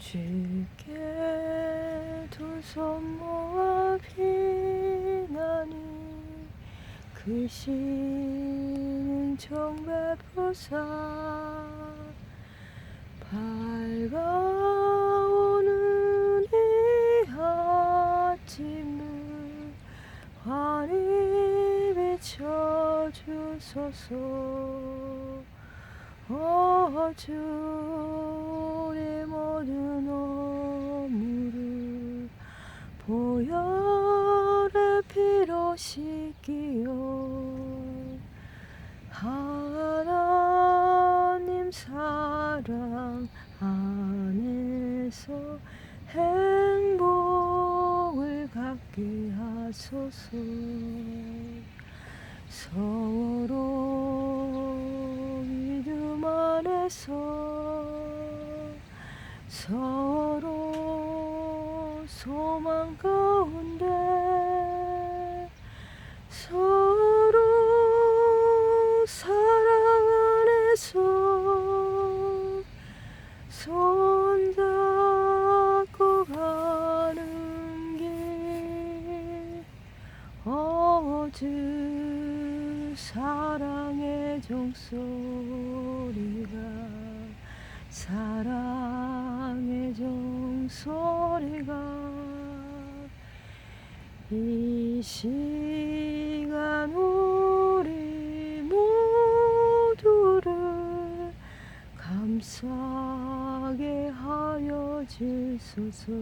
주께 두 손 모아 비나니 그 시는 정배부사 밝아오는 이 아침을 환히 비춰주소서. 주 우리 모든 허물을 보혈의 피로 씻기어 하나님 사랑 안에서 행복을 갖게 하소서. 서로 믿음 안에서 서로 소망 가운데 서로 사랑 안에서 손잡고 가는 길 주 사랑의 종소리가 사랑의 종소리가 이 시간 우리 모두를 감싸게 하여 주소서.